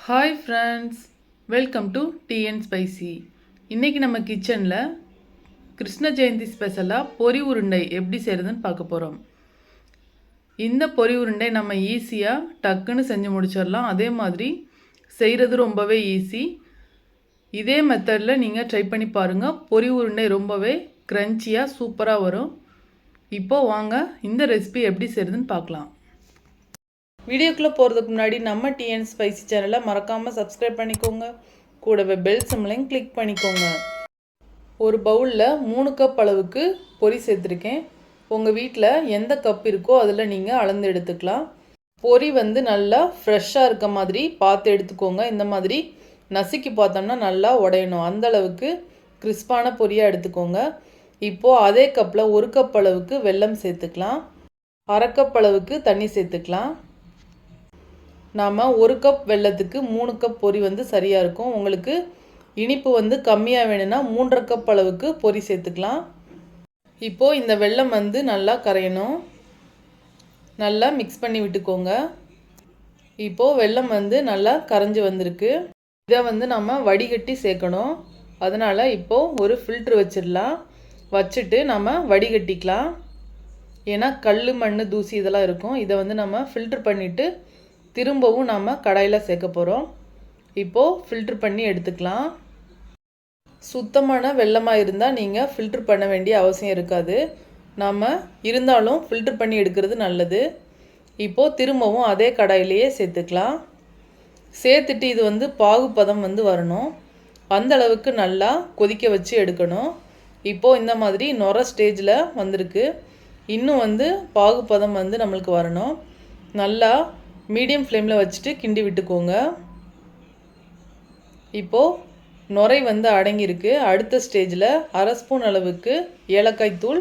Hi friends, welcome to tea and spicy. இன்றைக்கி நம்ம கிச்சனில் கிருஷ்ண ஜெயந்தி ஸ்பெஷலாக பொரி உருண்டை எப்படி செய்கிறதுன்னு பார்க்க போகிறோம். இந்த பொரி உருண்டை நம்ம ஈஸியாக டக்குன்னு செஞ்சு முடிச்சிடலாம். அதே மாதிரி செய்கிறது ரொம்பவே ஈஸி. இதே மெத்தடில் நீங்கள் ட்ரை பண்ணி பாருங்கள். பொரி உருண்டை ரொம்பவே க்ரன்ச்சியாக சூப்பராக வரும். இப்போது வாங்க இந்த ரெசிபி எப்படி செய்கிறதுன்னு பார்க்கலாம். வீடியோக்குள்ளே போகிறதுக்கு முன்னாடி நம்ம டீ அண்ட் ஸ்பைசி சேனலை மறக்காமல் சப்ஸ்கிரைப் பண்ணிக்கோங்க. கூடவே பெல் சிம்லையும் கிளிக் பண்ணிக்கோங்க. ஒரு பவுலில் 3 கப் அளவுக்கு பொரி சேர்த்துருக்கேன். உங்கள் வீட்டில் எந்த கப் இருக்கோ அதில் நீங்கள் அளந்து எடுத்துக்கலாம். பொரி நல்லா ஃப்ரெஷ்ஷாக இருக்க மாதிரி பார்த்து எடுத்துக்கோங்க. இந்த மாதிரி நசுக்கி பார்த்தோம்னா நல்லா உடையணும். அந்தளவுக்கு கிறிஸ்பான பொரியாக எடுத்துக்கோங்க. இப்போது அதே கப்பில் 1 கப் அளவுக்கு வெல்லம் சேர்த்துக்கலாம். 1/2 கப் அளவுக்கு தண்ணி சேர்த்துக்கலாம். நாம் 1 கப் வெல்லத்துக்கு 3 கப் பொரி சரியாக இருக்கும். உங்களுக்கு இனிப்பு கம்மியாக வேணும்னா 3/2 கப் அளவுக்கு பொரி சேர்த்துக்கலாம். இப்போது இந்த வெல்லம் நல்லா கரையணும். நல்லா மிக்ஸ் பண்ணி விட்டுக்கோங்க. இப்போது வெல்லம் நல்லா கரைஞ்சி வந்திருக்கு. இதை நம்ம வடிகட்டி சேர்க்கணும். அதனால் இப்போது ஒரு ஃபில்ட்ரு வச்சிடலாம். வச்சுட்டு நம்ம வடிகட்டிக்கலாம். ஏன்னா கல் மண் தூசி இதெல்லாம் இருக்கும். இதை நம்ம ஃபில்ட்ரு பண்ணிவிட்டு திரும்பவும் நாம் கடாயில் சேர்க்க போகிறோம். இப்போது ஃபில்ட்ரு பண்ணி எடுத்துக்கலாம். சுத்தமான வெல்லமாக இருந்தால் நீங்கள் ஃபில்ட்ரு பண்ண வேண்டிய அவசியம் இருக்காது. நாம் இருந்தாலும் ஃபில்ட்ரு பண்ணி எடுக்கிறது நல்லது. இப்போது திரும்பவும் அதே கடாயிலேயே சேர்த்துக்கலாம். சேர்த்துட்டு இது பாகுப்பதம் வரணும். அந்தளவுக்கு நல்லா கொதிக்க வச்சு எடுக்கணும். இப்போது இந்த மாதிரி நொர ஸ்டேஜில் வந்திருக்கு. இன்னும் பாகுப்பதம் நம்மளுக்கு வரணும். நல்லா மீடியம் ஃப்ளேமில் வச்சுட்டு கிண்டி விட்டுக்கோங்க. இப்போது நுரை அடங்கியிருக்கு. அடுத்த ஸ்டேஜில் 1/2 ஸ்பூன் அளவுக்கு ஏலக்காய் தூள்,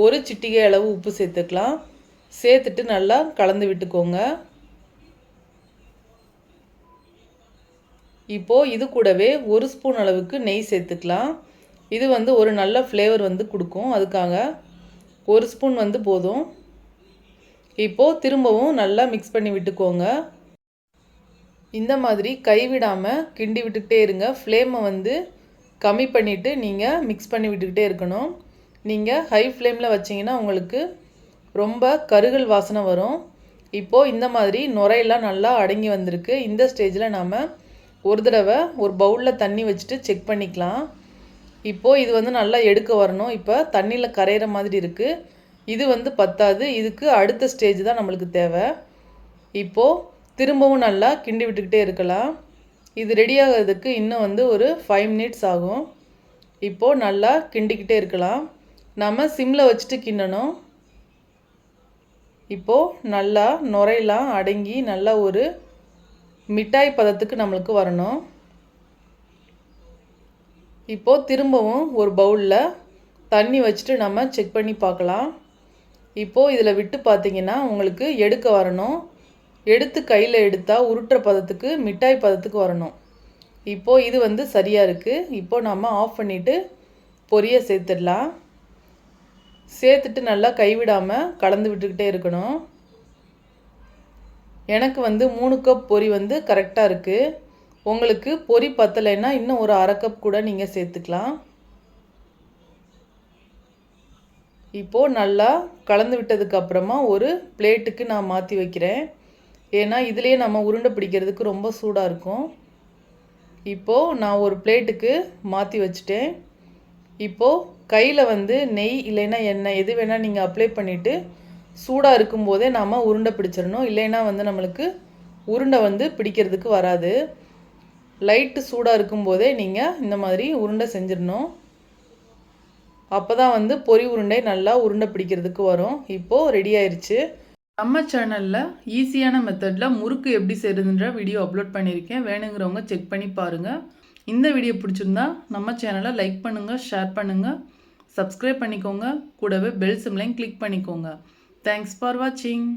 1 சிட்டிகை அளவு உப்பு சேர்த்துக்கலாம். சேர்த்துட்டு நல்லா கலந்து விட்டுக்கோங்க. இப்போது இது கூடவே 1 ஸ்பூன் அளவுக்கு நெய் சேர்த்துக்கலாம். இது ஒரு நல்ல ஃப்ளேவர் கொடுக்கும். அதுக்காக 1 ஸ்பூன் போதும். இப்போது திரும்பவும் நல்லா மிக்ஸ் பண்ணி விட்டுக்கோங்க. இந்த மாதிரி கைவிடாமல் கிண்டி விட்டுக்கிட்டே இருங்க. ஃப்ளேமை கம்மி பண்ணிவிட்டு நீங்கள் மிக்ஸ் பண்ணி விட்டுக்கிட்டே இருக்கணும். நீங்கள் ஹை ஃப்ளேமில் வச்சிங்கன்னா உங்களுக்கு ரொம்ப கருகல் வாசனை வரும். இப்போது இந்த மாதிரி நுரையெல்லாம் நல்லா அடங்கி வந்திருக்கு. இந்த ஸ்டேஜில் நாம் ஒரு தடவை ஒரு பவுலில் தண்ணி வச்சுட்டு செக் பண்ணிக்கலாம். இப்போது இது நல்லா எடுக்க வரணும். இப்போ தண்ணியில் கரையிற மாதிரி இருக்குது. இது பத்தாது. இதுக்கு அடுத்த ஸ்டேஜ் தான் நம்மளுக்கு தேவை. இப்போது திரும்பவும் நல்லா கிண்டி விட்டுக்கிட்டே இருக்கலாம். இது ரெடியாகிறதுக்கு இன்னும் ஒரு 5 மினிட்ஸ் ஆகும். இப்போது நல்லா கிண்டிக்கிட்டே இருக்கலாம். நம்ம சிம்மில் வச்சுட்டு கிண்டணும். இப்போது நல்லா நுரையெல்லாம் அடங்கி நல்லா ஒரு மிட்டாய் பதத்துக்கு நம்மளுக்கு வரணும். இப்போது திரும்பவும் ஒரு பவுலில் தண்ணி வச்சுட்டு நம்ம செக் பண்ணி பார்க்கலாம். இப்போது இதில் விட்டு பார்த்திங்கன்னா உங்களுக்கு எடுக்க வரணும். எடுத்து கையில் எடுத்தால் உருட்டுற பதத்துக்கு மிட்டாய் பதத்துக்கு வரணும். இப்போது இது சரியாக இருக்குது. இப்போது நம்ம ஆஃப் பண்ணிவிட்டு பொரியை சேர்த்துடலாம். சேர்த்துட்டு நல்லா கைவிடாமல் கலந்து விட்டுக்கிட்டே இருக்கணும். எனக்கு 3 கப் பொரி கரெக்டாக இருக்குது. உங்களுக்கு பொரி பத்தலைன்னா இன்னும் ஒரு 1/2 கப் கூட நீங்கள் சேர்த்துக்கலாம். இப்போது நல்லா கலந்து விட்டதுக்கப்புறமா ஒரு பிளேட்டுக்கு நான் மாற்றி வைக்கிறேன். ஏன்னா இதுலேயே நம்ம உருண்டை பிடிக்கிறதுக்கு ரொம்ப சூடாக இருக்கும். இப்போது நான் ஒரு பிளேட்டுக்கு மாற்றி வச்சுட்டேன். இப்போது கையில் நெய் இல்லைன்னா எண்ணெய் எது வேணால் நீங்கள் அப்ளை பண்ணிவிட்டு சூடாக இருக்கும்போதே நாம் உருண்டை பிடிச்சிடணும். இல்லைன்னா நம்மளுக்கு உருண்டை பிடிக்கிறதுக்கு வராது. லைட்டு சூடாக இருக்கும்போதே நீங்கள் இந்த மாதிரி உருண்டை செஞ்சிடணும். அப்போ தான் பொரி உருண்டை நல்லா உருண்டை பிடிக்கிறதுக்கு வரும். இப்போது ரெடி ஆயிடுச்சு. நம்ம சேனலில் ஈஸியான மெத்தடில் முறுக்கு எப்படி செய்கிறதுன்ற வீடியோ அப்லோட் பண்ணியிருக்கேன். வேணுங்கிறவங்க செக் பண்ணி பாருங்கள். இந்த வீடியோ பிடிச்சிருந்தா நம்ம சேனலை லைக் பண்ணுங்கள், ஷேர் பண்ணுங்கள், சப்ஸ்கிரைப் பண்ணிக்கோங்க. கூடவே பெல் சிம்லையும் கிளிக் பண்ணிக்கோங்க. தேங்க்ஸ் ஃபார் வாட்சிங்.